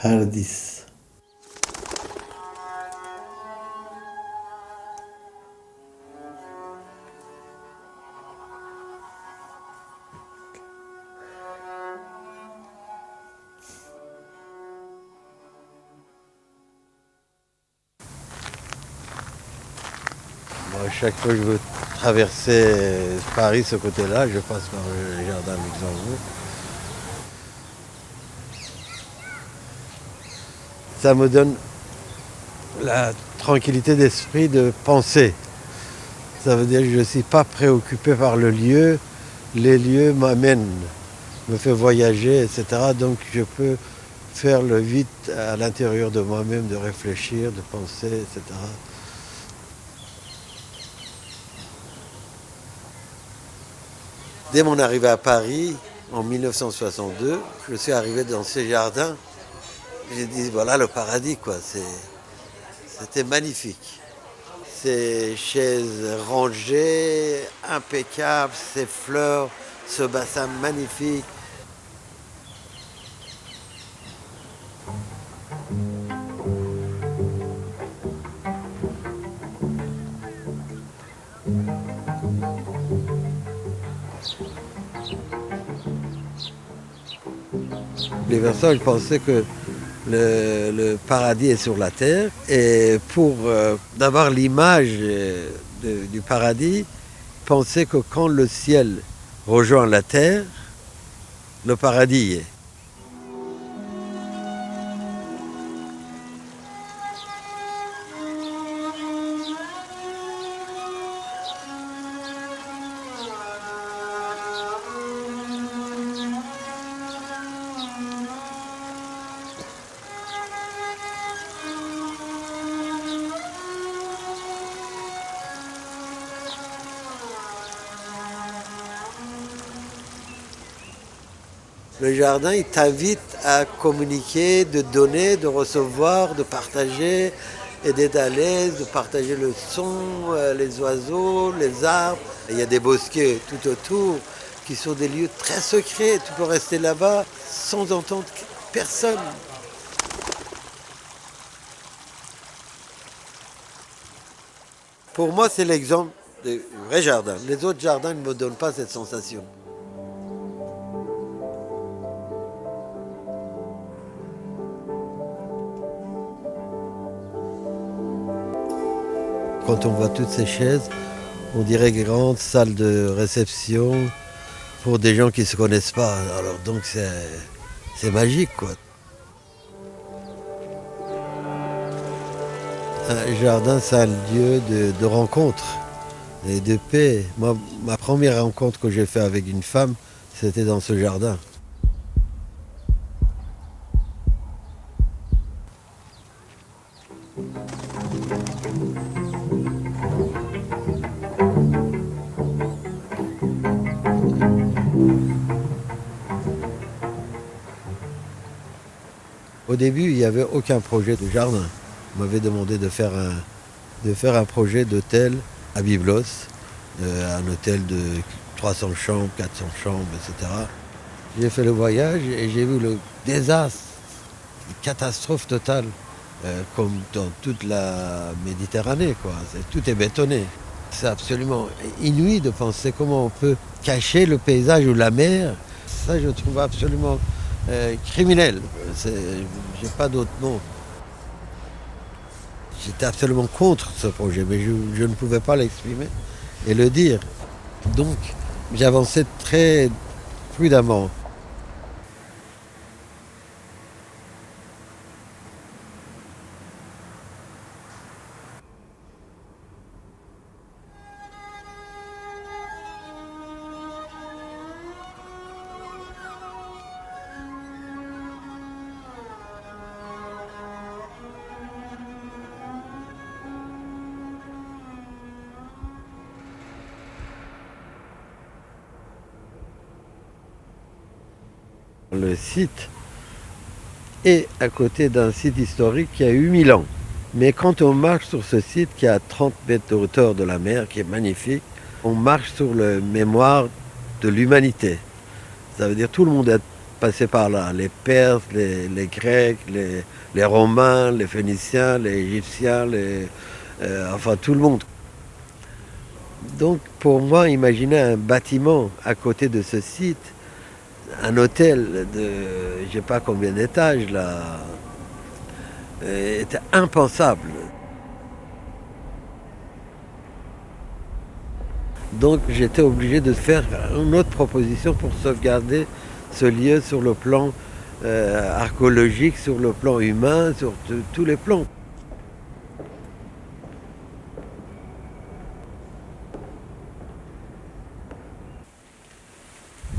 Hardis. Moi, chaque fois que je veux traverser Paris, ce côté-là, je passe par le jardin de Luxembourg. Ça me donne la tranquillité d'esprit de penser. Ça veut dire que je ne suis pas préoccupé par le lieu. Les lieux m'amènent, me font voyager, etc. Donc je peux faire le vide à l'intérieur de moi-même, de réfléchir, de penser, etc. Dès mon arrivée à Paris, en 1962, je suis arrivé dans ces jardins. J'ai dit, voilà le paradis, quoi. C'était magnifique. Ces chaises rangées, impeccables, ces fleurs, ce bassin magnifique. Les personnes pensaient que le paradis est sur la terre et pour d'avoir l'image du paradis, pensaient que quand le ciel rejoint la terre, le paradis y est. Le jardin, il t'invite à communiquer, de donner, de recevoir, de partager, et d'être à l'aise, de partager le son, les oiseaux, les arbres. Il y a des bosquets tout autour qui sont des lieux très secrets. Tu peux rester là-bas sans entendre personne. Pour moi, c'est l'exemple du vrai jardin. Les autres jardins ne me donnent pas cette sensation. Quand on voit toutes ces chaises, on dirait grande salle de réception pour des gens qui ne se connaissent pas. Alors donc c'est magique, quoi. Un jardin, c'est un lieu de rencontre et de paix. Moi, ma première rencontre que j'ai faite avec une femme, c'était dans ce jardin. Au début, il n'y avait aucun projet de jardin. On m'avait demandé de faire un projet d'hôtel à Byblos, un hôtel de 300 chambres, 400 chambres, etc. J'ai fait le voyage et j'ai vu le désastre, une catastrophe totale, comme dans toute la Méditerranée, quoi. Tout est bétonné. C'est absolument inouï de penser comment on peut cacher le paysage ou la mer. Ça, je trouve absolument criminel. J'ai pas d'autre mot. J'étais absolument contre ce projet, mais je ne pouvais pas l'exprimer et le dire. Donc, j'avançais très prudemment. Le site est à côté d'un site historique qui a eu 1000 ans. Mais quand on marche sur ce site qui est à 30 mètres de hauteur de la mer, qui est magnifique, on marche sur la mémoire de l'humanité. Ça veut dire que tout le monde est passé par là. Les Perses, les Grecs, les Romains, les Phéniciens, les Égyptiens, enfin tout le monde. Donc pour moi, imaginer un bâtiment à côté de ce site, un hôtel de je sais pas combien d'étages là, était impensable. Donc j'étais obligé de faire une autre proposition pour sauvegarder ce lieu sur le plan archéologique, sur le plan humain, sur tous les plans.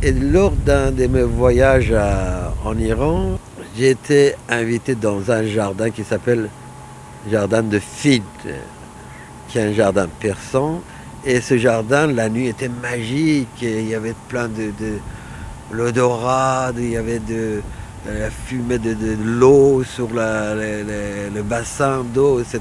Et lors d'un de mes voyages en Iran, j'ai été invité dans un jardin qui s'appelle Jardin de Fid, qui est un jardin persan. Et ce jardin, la nuit était magique. Et il y avait plein de l'odorat, il y avait de la fumée de l'eau sur le bassin d'eau, etc.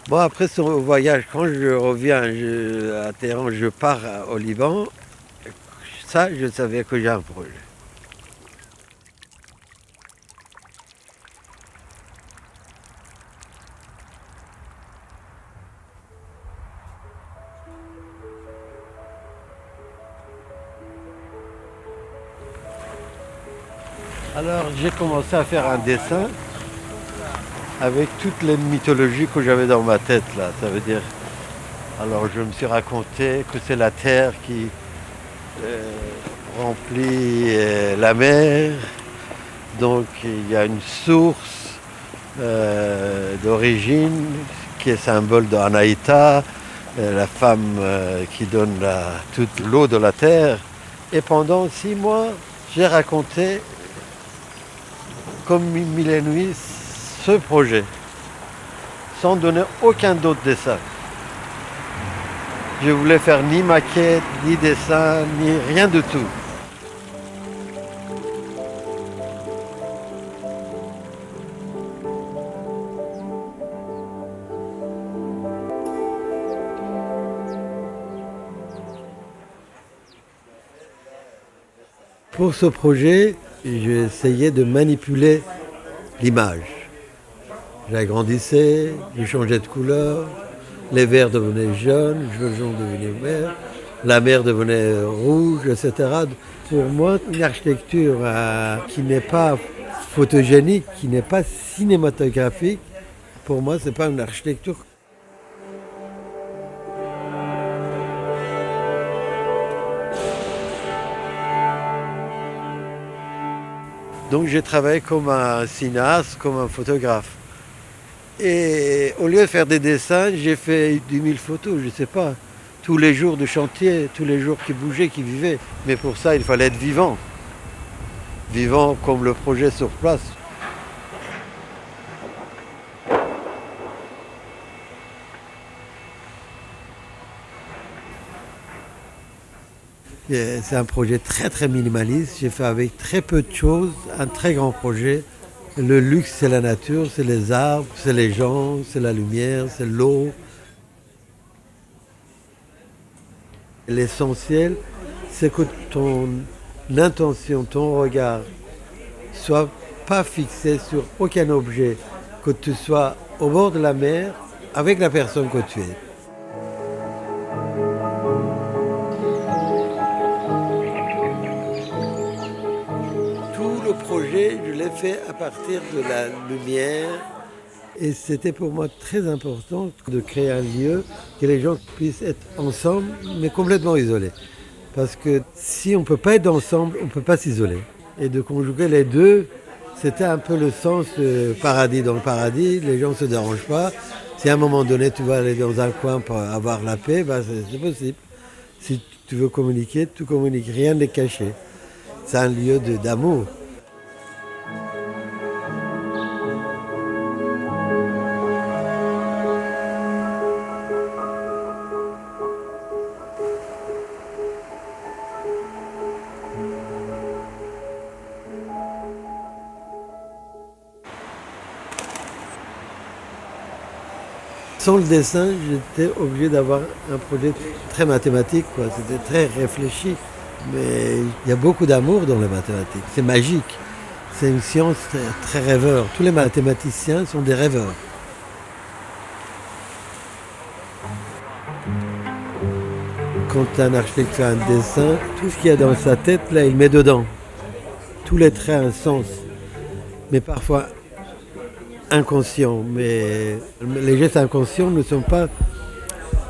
Bon, après ce voyage, quand je reviens à Téhéran, je pars au Liban, ça, je savais que j'ai un projet. Alors, j'ai commencé à faire un dessin avec toutes les mythologies que j'avais dans ma tête, là. Ça veut dire, alors je me suis raconté que c'est la terre qui euh, remplit la mer. Donc il y a une source d'origine qui est symbole d'Anaïta, la femme qui donne toute l'eau de la terre. Et pendant 6 mois, j'ai raconté comme mille et nuits ce projet, sans donner aucun d'autre dessin. Je voulais faire ni maquette, ni dessin, ni rien du tout. Pour ce projet, j'ai essayé de manipuler l'image. J'agrandissais, je changeais de couleur, les verts devenaient jaunes, le jaune devenait vert, la mer devenait rouge, etc. Pour moi, une architecture qui n'est pas photogénique, qui n'est pas cinématographique, pour moi, ce n'est pas une architecture. Donc j'ai travaillé comme un cinéaste, comme un photographe. Et au lieu de faire des dessins, j'ai fait 10 000 photos, je ne sais pas. Tous les jours de chantier, tous les jours qui bougeaient, qui vivaient. Mais pour ça, il fallait être vivant. Vivant comme le projet sur place. C'est un projet très très minimaliste. J'ai fait avec très peu de choses un très grand projet. Le luxe, c'est la nature, c'est les arbres, c'est les gens, c'est la lumière, c'est l'eau. L'essentiel, c'est que ton intention, ton regard soit pas fixé sur aucun objet, que tu sois au bord de la mer avec la personne que tu es. Tout le projet, je l'ai fait à partir de la lumière. Et c'était pour moi très important de créer un lieu que les gens puissent être ensemble, mais complètement isolés. Parce que si on ne peut pas être ensemble, on ne peut pas s'isoler. Et de conjuguer les deux, c'était un peu le sens de paradis. Dans le paradis, les gens ne se dérangent pas. Si à un moment donné, tu vas aller dans un coin pour avoir la paix, ben c'est possible. Si tu veux communiquer, tu communiques. Rien n'est caché. C'est un lieu d'amour. sans le dessin, j'étais obligé d'avoir un projet très mathématique, quoi. C'était très réfléchi. Mais il y a beaucoup d'amour dans les mathématiques. C'est magique. C'est une science très, très rêveur. Tous les mathématiciens sont des rêveurs. Quand un architecte fait un dessin, tout ce qu'il y a dans sa tête, là, il met dedans. Tous les traits ont un sens. Mais parfois inconscients. Mais les gestes inconscients ne sont pas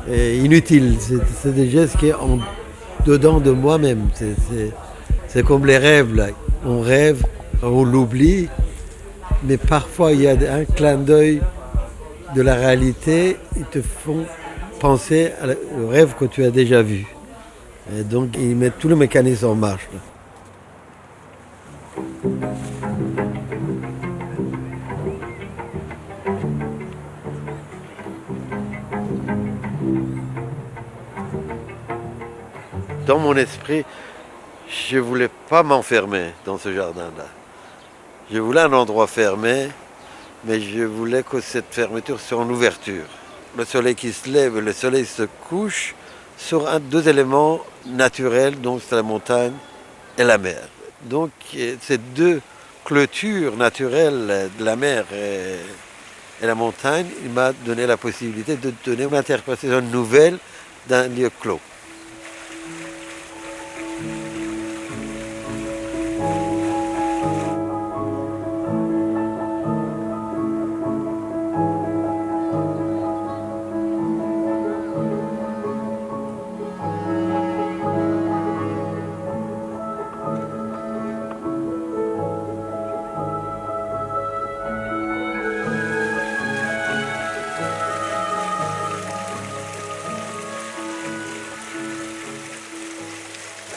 inutiles. C'est des gestes qui sont dedans de moi-même. C'est comme les rêves, là. On rêve, on l'oublie, mais parfois il y a un clin d'œil de la réalité, ils te font penser au rêve que tu as déjà vu. Et donc ils mettent tout le mécanisme en marche. Dans mon esprit, je ne voulais pas m'enfermer dans ce jardin-là. Je voulais un endroit fermé, mais je voulais que cette fermeture soit en ouverture. Le soleil qui se lève et le soleil se couche sur deux éléments naturels, donc c'est la montagne et la mer. Donc ces deux clôtures naturelles de la mer et la montagne, il m'a donné la possibilité de donner une interprétation nouvelle d'un lieu clos.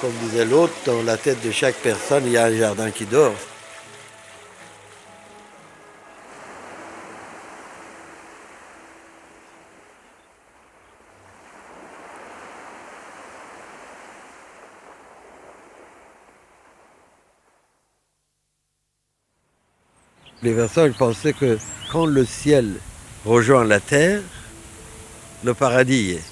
Comme disait l'autre, dans la tête de chaque personne, il y a un jardin qui dort. Les personnes pensaient que quand le ciel rejoint la terre, le paradis y est.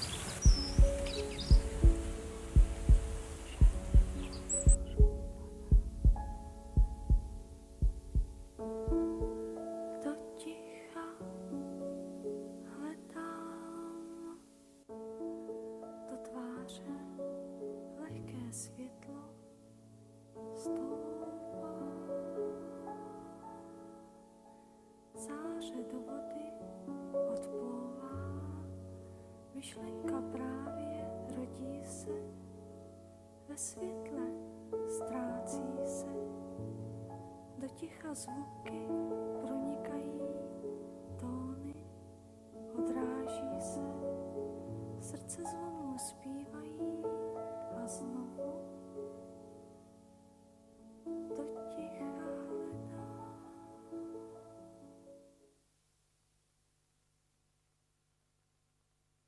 Do ticha hledám, do tváře lehké světlo stoupá. Záře do vody odplouvá, myšlenka právě rodí se, ve světle ztrácí se, do ticha zvuky